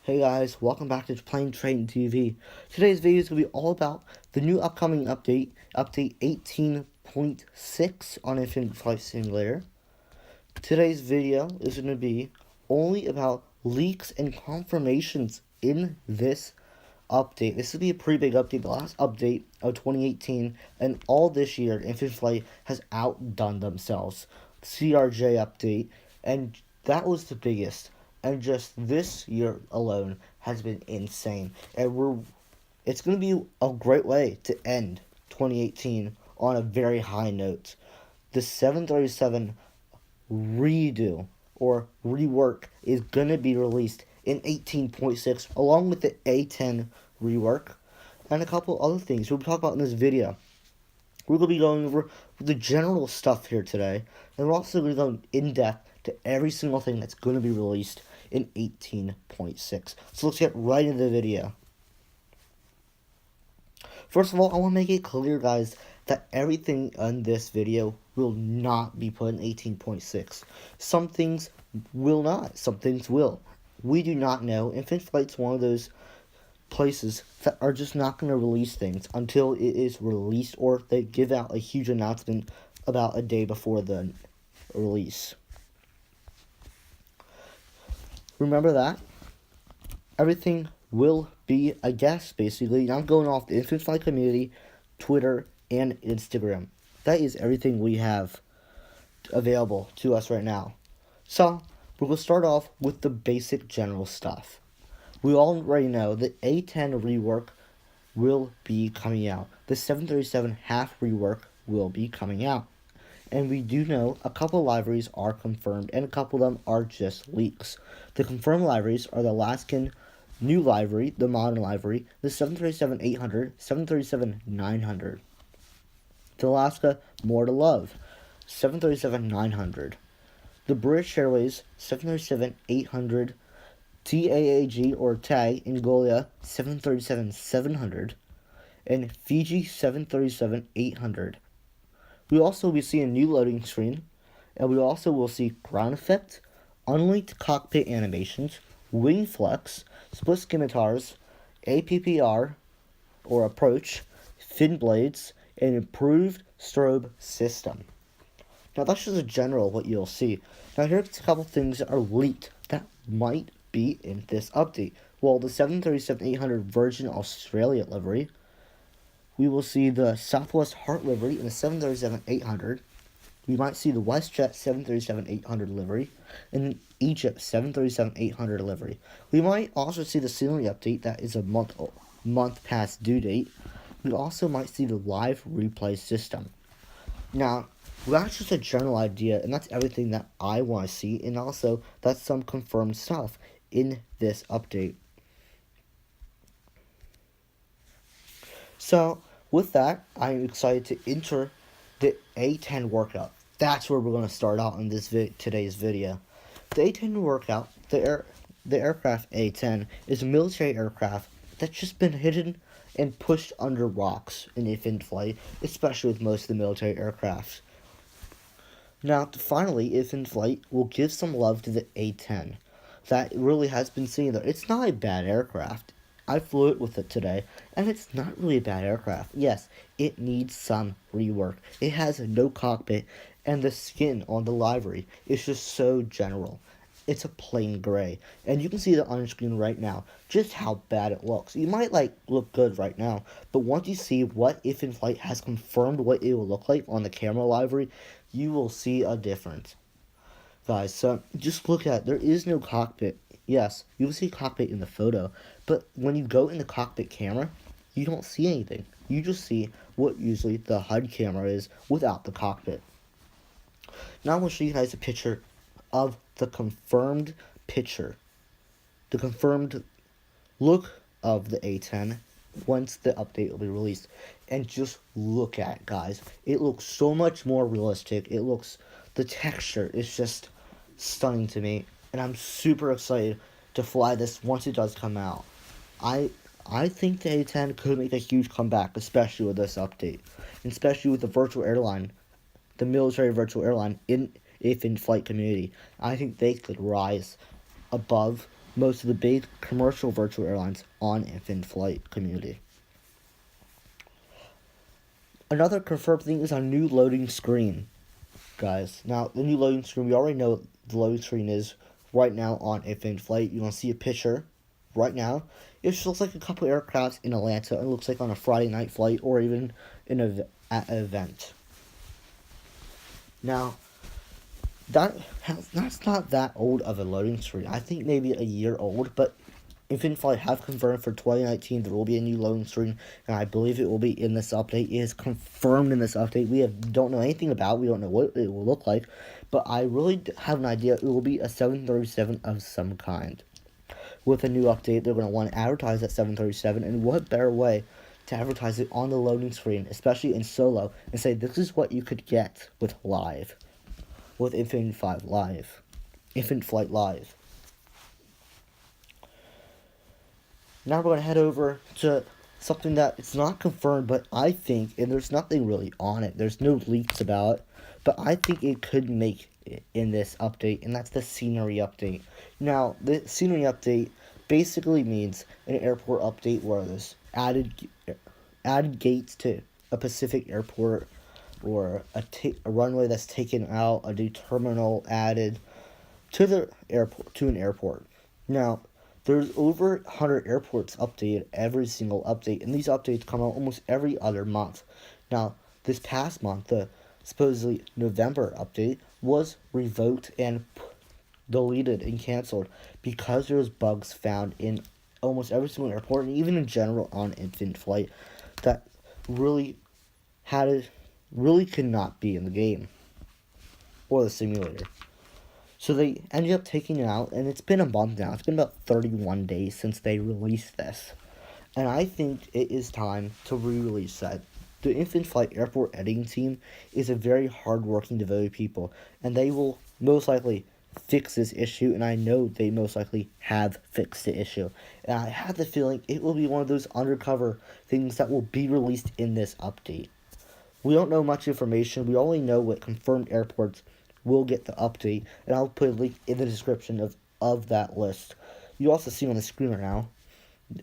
Hey guys, welcome back to Plain Train TV. Today's video is going to be all about the new upcoming update 18.6 on Infinite Flight Simulator. Today's video is going to be only about leaks and confirmations in this update. This will be a pretty big update, the last update of 2018, and all this year, Infinite Flight has outdone themselves. CRJ update, and that was the biggest. And just this year alone has been insane. And it's going to be a great way to end 2018 on a very high note. The 737 redo or rework is going to be released in 18.6 along with the A10 rework and a couple other things we'll talk about in this video. We're going to be going over the general stuff here today, and we're also going to go in depth to every single thing that's going to be released in 18.6. So let's get right into the video. First of all, I want to make it clear, guys, that everything in this video will not be put in 18.6. Some things will not. Some things will. We do not know. Infinite Flight's one of those places that are just not going to release things until it is released, or they give out a huge announcement about a day before the release. Remember that. Everything will be a guess, basically. And I'm going off the Infinite Flight community, Twitter, and Instagram. That is everything we have available to us right now. So, we're going to start off with the basic general stuff. We already know the A10 rework will be coming out. The 737 half rework will be coming out. And we do know a couple libraries are confirmed, and a couple of them are just leaks. The confirmed libraries are the Alaskan new livery, the modern livery, the 737-800, 737-900. The Alaska More to Love, 737-900. The British Airways 737-800, TAAG or TAG Angola 737-700, and Fiji 737-800. We also will see a new loading screen, and we also will see ground effect, unlinked cockpit animations, wing flex, split scimitars, APPR or approach, fin blades, and improved strobe system. Now that's just a general what you'll see. Now here's a couple things that are leaked that might be in this update. Well, the 737-800 Virgin Australia livery. We will see the Southwest Heart livery in the 737-800. We might see the WestJet 737-800 livery and the Egypt 737-800 livery. We might also see the scenery update that is a month past due date. We also might see the live replay system. Now, that's just a general idea, and that's everything that I want to see, and also that's some confirmed stuff in this update. So, with that, I'm excited to enter the A10 workout. That's where we're going to start out in this today's video. The A10 workout, the aircraft A10, is a military aircraft that's just been hidden and pushed under rocks in Infinite Flight, especially with most of the military aircraft. Now, finally, Infinite Flight will give some love to the A10. That really has been seen there. It's not a bad aircraft. I flew it with it today, and it's not really a bad aircraft. Yes, it needs some rework. It has no cockpit, and the skin on the livery is just so general. It's a plain gray, and you can see it on screen right now, just how bad it looks. You might look good right now, but once you see what Infinite Flight has confirmed what it will look like on the camera livery, you will see a difference. Guys, so just look at it. There is no cockpit. Yes, you will see cockpit in the photo, but when you go in the cockpit camera, you don't see anything. You just see what usually the HUD camera is without the cockpit. Now I'm going to show you guys a picture of the confirmed picture. The confirmed look of the A10 once the update will be released. And just look at it, guys. It looks so much more realistic. The texture is just stunning to me, and I'm super excited to fly this once it does come out. I think the A10 could make a huge comeback, especially with this update, and especially with the virtual airline, the military virtual airline in Infinite Flight community. I think they could rise above most of the big commercial virtual airlines on Infinite Flight community. Another confirmed thing is a new loading screen, guys. Now, the new loading screen, we already know what the loading screen is right now on Infinite Flight. You want to see a picture right now. It just looks like a couple aircrafts in Atlanta. It looks like on a Friday night flight or even at an event. Now, that's not that old of a loading screen. I think maybe a year old, but Infinite Flight have confirmed for 2019 there will be a new loading screen, and I believe it will be in this update. It is confirmed in this update. We don't know anything about it. We don't know what it will look like, but I really have an idea. It will be a 737 of some kind. With a new update, they're going to want to advertise that 737, and what better way to advertise it on the loading screen, especially in solo, and say this is what you could get with Infinite Flight Live. Now we're going to head over to something that it's not confirmed, but I think, and there's nothing really on it, there's no leaks about it, but I think it could make it in this update, and that's the scenery update. Now, the scenery update basically means an airport update where there's added gates to a Pacific airport, or a runway that's taken out, a new terminal added to an airport. Now, there's over 100 airports updated every single update, and these updates come out almost every other month. Now, this past month, the supposedly November update was revoked and deleted and canceled because there was bugs found in almost every single airport, and even in general on Infinite Flight, that really could not be in the game or the simulator. So they ended up taking it out, and it's been a month now. It's been about 31 days since they released this. And I think it is time to re-release that. The Infinite Flight Airport editing team is a very hard-working, devoted people, and they will most likely fix this issue, and I know they most likely have fixed the issue. And I have the feeling it will be one of those undercover things that will be released in this update. We don't know much information. We only know what confirmed airports will get the update, and I'll put a link in the description of that list. You also see on the screen right now,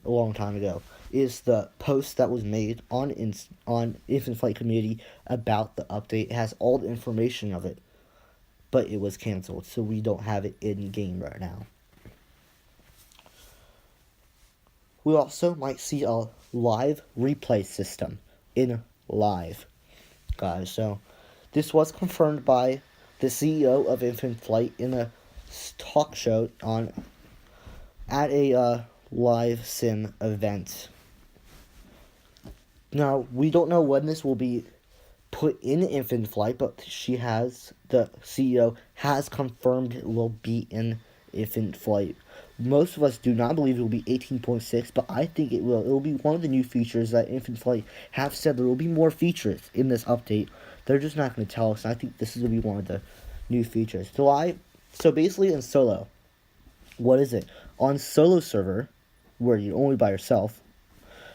a long time ago, is the post that was made on Infinite Flight community about the update. It has all the information of it, but it was canceled, so we don't have it in game right now. We also might see a live replay system in live, guys. So this was confirmed by the CEO of Infinite Flight in a talk show at a live sim event. Now, we don't know when this will be put in Infinite Flight, but the CEO has confirmed it will be in Infinite Flight. Most of us do not believe it will be 18.6, but I think it will. It will be one of the new features that Infinite Flight have said there will be more features in this update. They're just not going to tell us, and I think this is going to be one of the new features. So basically in solo, what is it? On solo server, where you're only by yourself,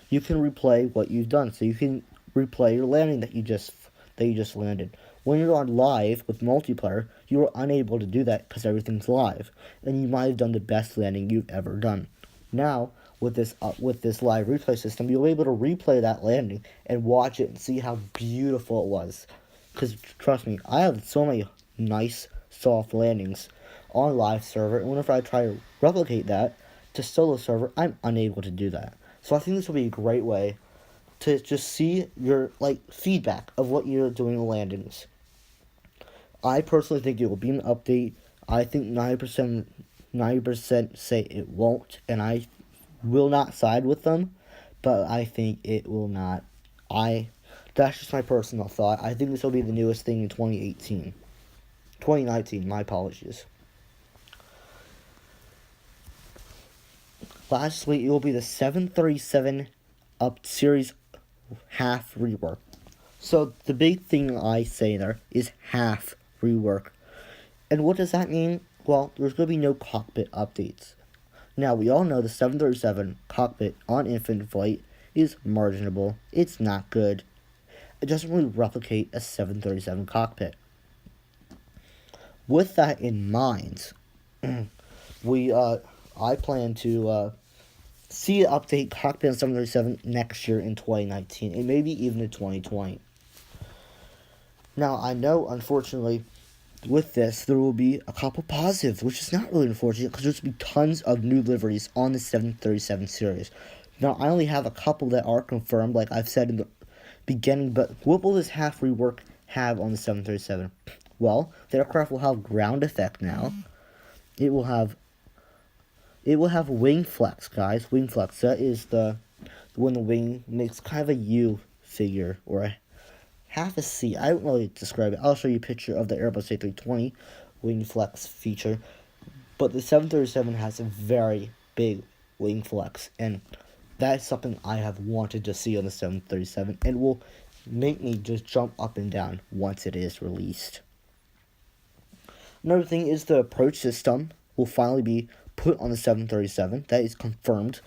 you can replay what you've done. So you can replay your landing that you just landed. When you're on live with multiplayer, you are unable to do that because everything's live, and you might have done the best landing you've ever done. Now, with this live replay system, you'll be able to replay that landing and watch it and see how beautiful it was. Because trust me, I have so many nice soft landings on live server, and whenever I try to replicate that to solo server, I'm unable to do that. So I think this will be a great way to just see your feedback of what you're doing in landings. I personally think it will be an update. I think 90% say it won't, and I will not side with them, but I think it will not. That's just my personal thought. I think this will be the newest thing in 2019, my apologies. Lastly, it will be the 737 series half rework. So the big thing I say there is half rework. And what does that mean? Well, there's going to be no cockpit updates. Now, we all know the 737 cockpit on Infinite Flight is marginable. It's not good. It doesn't really replicate a 737 cockpit. With that in mind, I plan to see an update cockpit on 737 next year in 2019, and maybe even in 2020. Now, I know, unfortunately, with this, there will be a couple positives, which is not really unfortunate because there's going to be tons of new liveries on the 737 series. Now, I only have a couple that are confirmed, like I've said in the beginning, but what will this half rework have on the 737? Well, the aircraft will have ground effect now. It will have wing flex, guys. Wing flex. That is when the wing makes kind of a U figure or a half a C. I don't really describe it. I'll show you a picture of the Airbus A320 wing flex feature. But the 737 has a very big wing flex, and that's something I have wanted to see on the 737, and will make me just jump up and down once it is released. Another thing is the approach system will finally be put on the 737. That is confirmed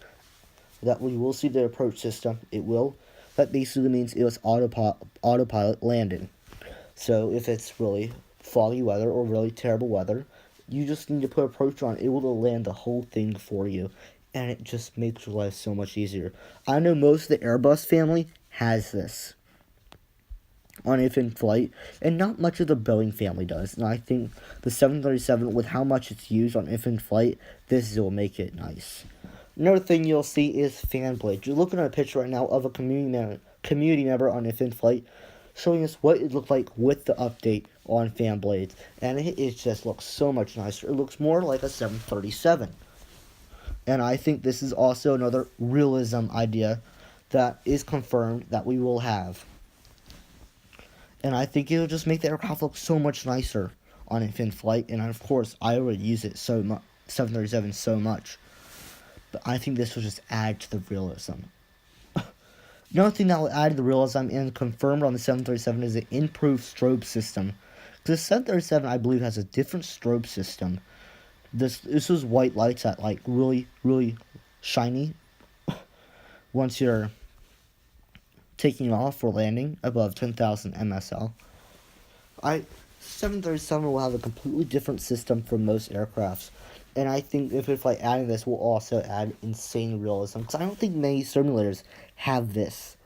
that we will see the approach system. It will. That basically means it was autopilot landing. So if it's really foggy weather or really terrible weather, you just need to put approach on. It will land the whole thing for you, and it just makes your life so much easier. I know most of the Airbus family has this on infant flight, and not much of the Boeing family does. And I think the 737, with how much it's used on infant flight, this will make it nice. Another thing you'll see is fan blades. You're looking at a picture right now of a community member on infant flight, showing us what it looked like with the update on fan blades, and it just looks so much nicer. It looks more like a 737. And I think this is also another realism idea that is confirmed that we will have. And I think it'll just make the aircraft look so much nicer on infant flight. And of course, I already use it so much, 737 so much. But I think this will just add to the realism. Another thing that will add to the realism and confirmed on the 737 is the improved strobe system. The 737, I believe, has a different strobe system. This is white lights that like really shiny once you're taking off or landing above 10,000 MSL. 737 will have a completely different system from most aircrafts, and I think if like adding this will also add insane realism, because I don't think many simulators have this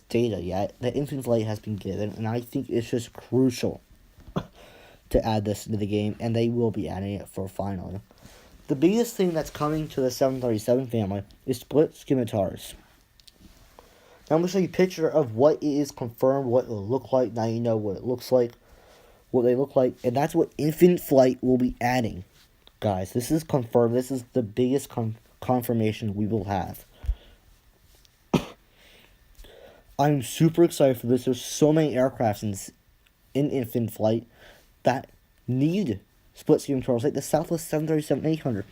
data yet. The infant flight has been given, and I think it's just crucial to add this into the game, and they will be adding it for finally. The biggest thing that's coming to the 737 family is split scimitars. Now I'm going to show you a picture of what it is confirmed, what it will look like. Now you know what it looks like, what they look like, and that's what Infinite Flight will be adding. Guys, this is confirmed. This is the biggest confirmation we will have. I'm super excited for this. There's so many aircrafts in Infinite Flight that need split scimitars, like the Southwest 737-800.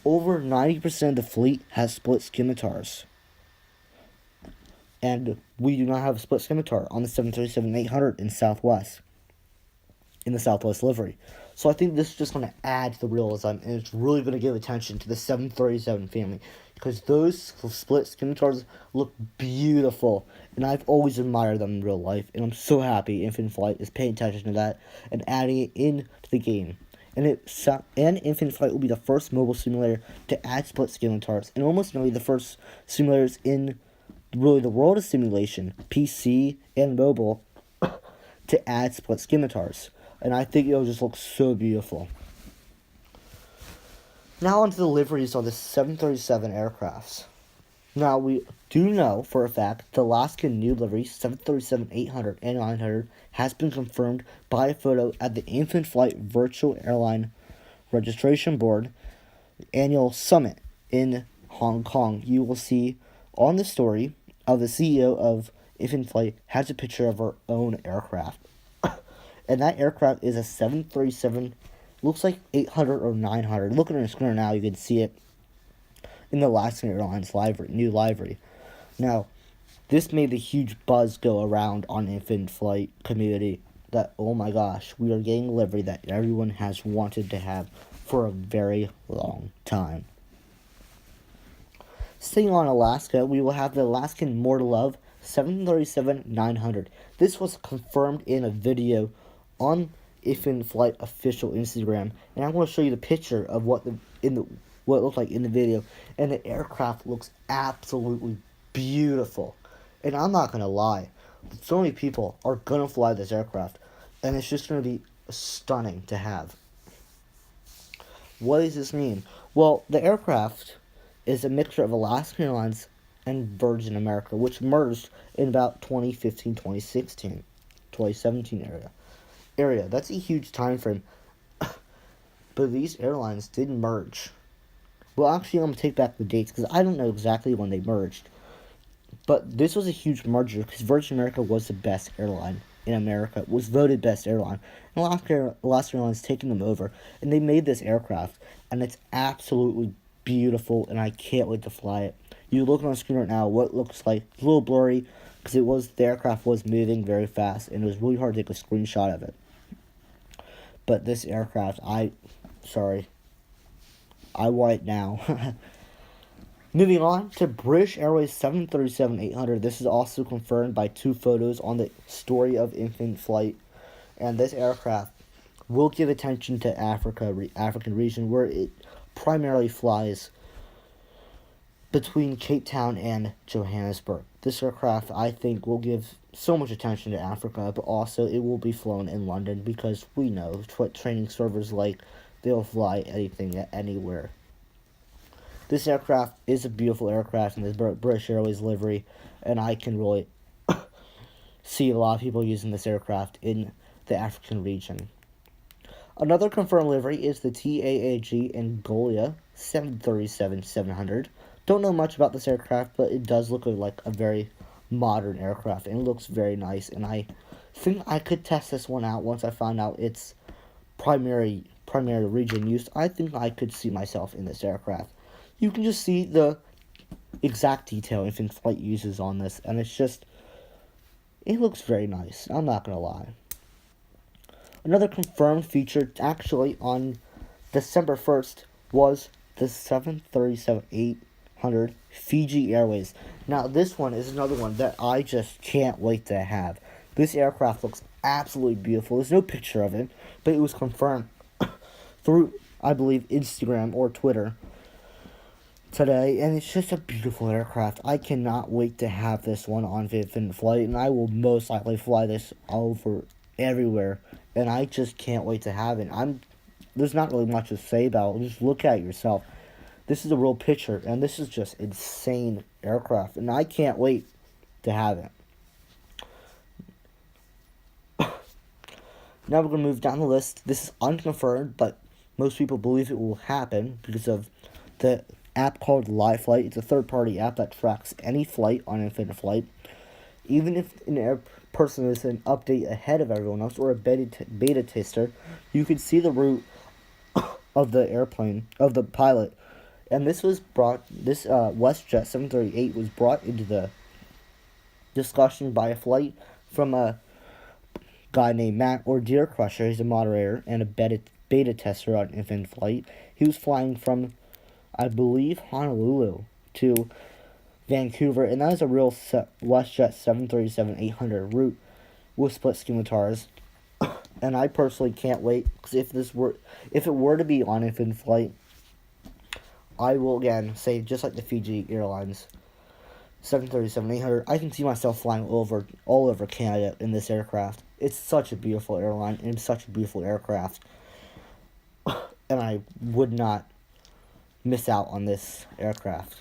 Over 90% of the fleet has split scimitars. And we do not have a split scimitar on the 737-800 in Southwest, in the Southwest livery. So I think this is just going to add to the realism, and it's really going to give attention to the 737 family, because those split scimitars look beautiful, and I've always admired them in real life, and I'm so happy Infinite Flight is paying attention to that and adding it into the game. And Infinite Flight will be the first mobile simulator to add split scimitars, and almost nearly the first simulators in really the world of simulation, PC and mobile, to add split scimitars. And I think it'll just look so beautiful. Now onto the liveries on the 737 aircrafts. Now we do know for a fact the Alaskan new livery 737-800 and 900 has been confirmed by a photo at the Infinite Flight Virtual Airline Registration Board annual summit in Hong Kong. You will see on the story of the CEO of Infinite Flight has a picture of her own aircraft. And that aircraft is a 737, looks like 800 or 900. Looking at the screen now, you can see it in the Alaskan Airlines new livery. Now, this made a huge buzz go around on Infinite Flight community that, oh my gosh, we are getting a livery that everyone has wanted to have for a very long time. Staying on Alaska, we will have the Alaskan More to Love 737-900. This was confirmed in a video on Infinite Flight official Instagram, and I'm going to show you the picture of what it looked like in the video, and the aircraft looks absolutely beautiful. And I'm not going to lie, so many people are going to fly this aircraft, and it's just going to be stunning to have. What does this mean? Well, the aircraft is a mixture of Alaska Airlines and Virgin America, which merged in about 2015, 2016, 2017 area. That's a huge time frame. But these airlines did merge. Well, actually, I'm going to take back the dates because I don't know exactly when they merged. But this was a huge merger because Virgin America was the best airline in America, was voted best airline. And Alaska Airlines taking them over, and they made this aircraft, and it's absolutely beautiful, and I can't wait to fly it. You look on the screen right now, what it looks like. It's a little blurry because the aircraft was moving very fast, and it was really hard to take a screenshot of it. But this aircraft, I want it now. Moving on to British Airways 737-800. This is also confirmed by 2 photos on the story of Infinite Flight. And this aircraft will give attention to African region, where it primarily flies between Cape Town and Johannesburg. This aircraft, I think, will give so much attention to Africa, but also it will be flown in London because we know what training servers like. They'll fly anything anywhere. This aircraft is a beautiful aircraft in the British Airways livery, and I can really see a lot of people using this aircraft in the African region. Another confirmed livery is the TAAG Angola 737-700. Don't know much about this aircraft, but it does look like a very modern aircraft, and it looks very nice, and I think I could test this one out once I find out its primary region use. I think I could see myself in this aircraft. You can just see the exact detail Infinite Flight uses on this, and it looks very nice. I'm not going to lie. Another confirmed feature, actually, on December 1st, was the 737-800 Fiji Airways. Now, this one is another one that I just can't wait to have. This aircraft looks absolutely beautiful. There's no picture of it, but it was confirmed through, I believe, Instagram or Twitter today, and it's just a beautiful aircraft. I cannot wait to have this one on Infinite Flight, and I will most likely fly this over everywhere, and I just can't wait to have it. There's not really much to say about it. Just look at it yourself. This is a real picture, and this is just insane aircraft, and I can't wait to have it. Now we're going to move down the list. This is unconfirmed, but most people believe it will happen because of the app called Live Flight. It's a third-party app that tracks any flight on Infinite Flight. Even if an person is an update ahead of everyone else or a beta tester, you can see the route of the airplane, of the pilot. And this WestJet 738 was brought into the discussion by a flight from a guy named Matt, or Deer Crusher. He's a moderator and a beta tester on Infinite Flight. He was flying from, I believe, Honolulu to Vancouver, and that is a real WestJet 737-800 route with split skimitars. And I personally can't wait, because if it were to be on Infinite Flight, I will again say, just like the Fiji Airlines 737-800, I can see myself flying all over Canada in this aircraft. It's such a beautiful airline and such a beautiful aircraft, and I would not miss out on this aircraft.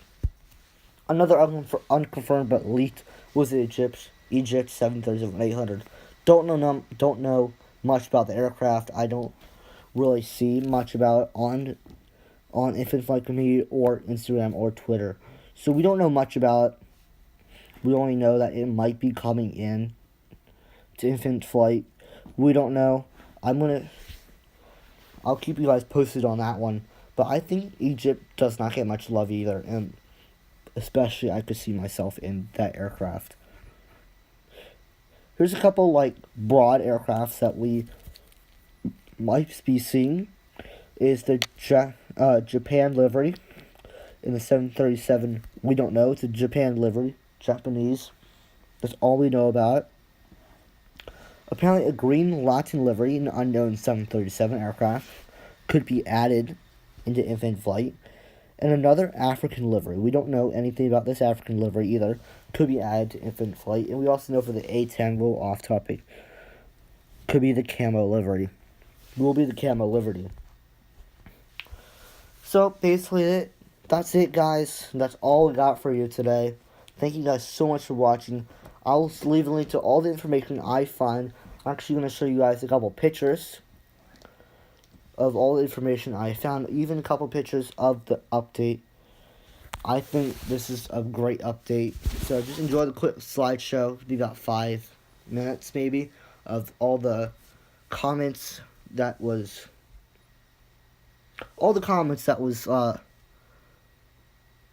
Another unconfirmed but leaked was the Egypt 737-800. Don't know much about the aircraft. I don't really see much about it on Infinite Flight Community or Instagram or Twitter. So we don't know much about it. We only know that it might be coming in to Infinite Flight. We don't know. I'll keep you guys posted on that one. But I think Egypt does not get much love either, and especially I could see myself in that aircraft. Here's a couple broad aircrafts that we might be seeing. Is the Japan livery in the 737. We don't know. It's a Japan livery. Japanese. That's all we know about it. Apparently, a green Latin livery, an unknown 737 aircraft, could be added into infant flight. And another African livery, we don't know anything about this African livery either, could be added to infant flight. And we also know for the A10, a little off topic, could be the camo livery. Will be the camo livery. So basically, that's it, guys. That's all we got for you today. Thank you guys so much for watching. I'll leave a link to all the information I find. I'm actually going to show you guys a couple pictures of all the information I found, even a couple pictures of the update. I think this is a great update. So just enjoy the quick slideshow. We got 5 minutes maybe of all the comments that was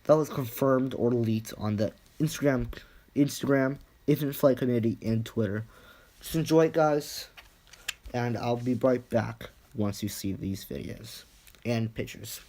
confirmed or leaked on the Instagram, Infant Flight community, and Twitter. Just enjoy it, guys, and I'll be right back once you see these videos and pictures.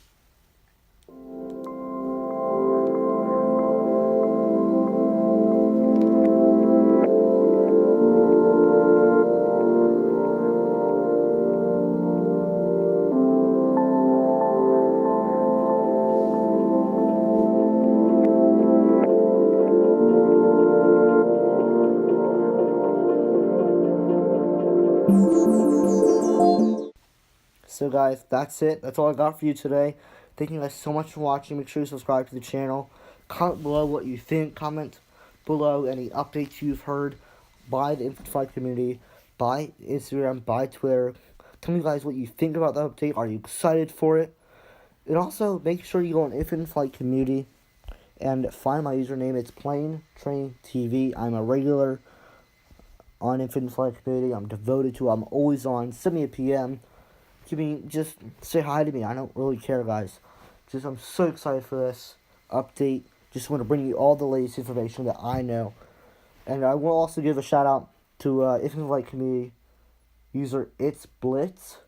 So guys, that's it. That's all I got for you today. Thank you guys so much for watching. Make sure you subscribe to the channel. Comment below what you think. Comment below any updates you've heard by the Infant Flight community, by Instagram, by Twitter. Tell me guys what you think about the update. Are you excited for it? And also, make sure you go on Infant Flight community and find my username. It's Plane Train TV. I'm a regular on Infant Flight community. I'm devoted to it. I'm always on. Send me a PM. Just say hi to me. I don't really care, guys. I'm so excited for this update. Just want to bring you all the latest information that I know. And I will also give a shout out to Infant Flight community user It's Blitz.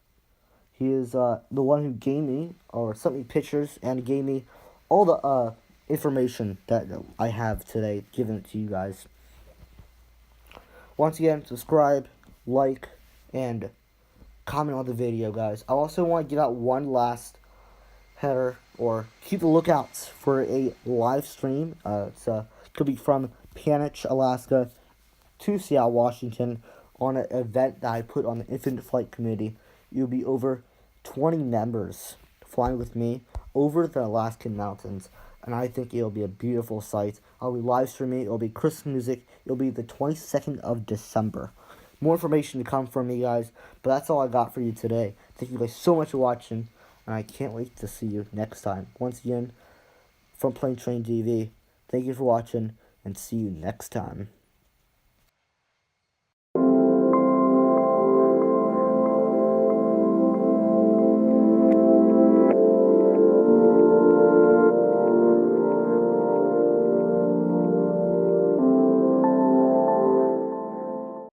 He is the one who gave me or sent me pictures and gave me all the information that I have today, giving it to you guys. Once again, subscribe, like, and comment on the video, guys. I also want to give out one last header, or keep the lookouts for a live stream. Could be from Panich, Alaska to Seattle, Washington, on an event that I put on the Infant Flight community. You'll be over 20 members flying with me over the Alaskan mountains, and I think it'll be a beautiful sight. I'll be live streaming. It'll be Christmas music. It'll be the 22nd of December. More information to come from me, guys, but that's all I got for you today. Thank you guys so much for watching, and I can't wait to see you next time. Once again, from Plane Train TV, thank you for watching, and see you next time.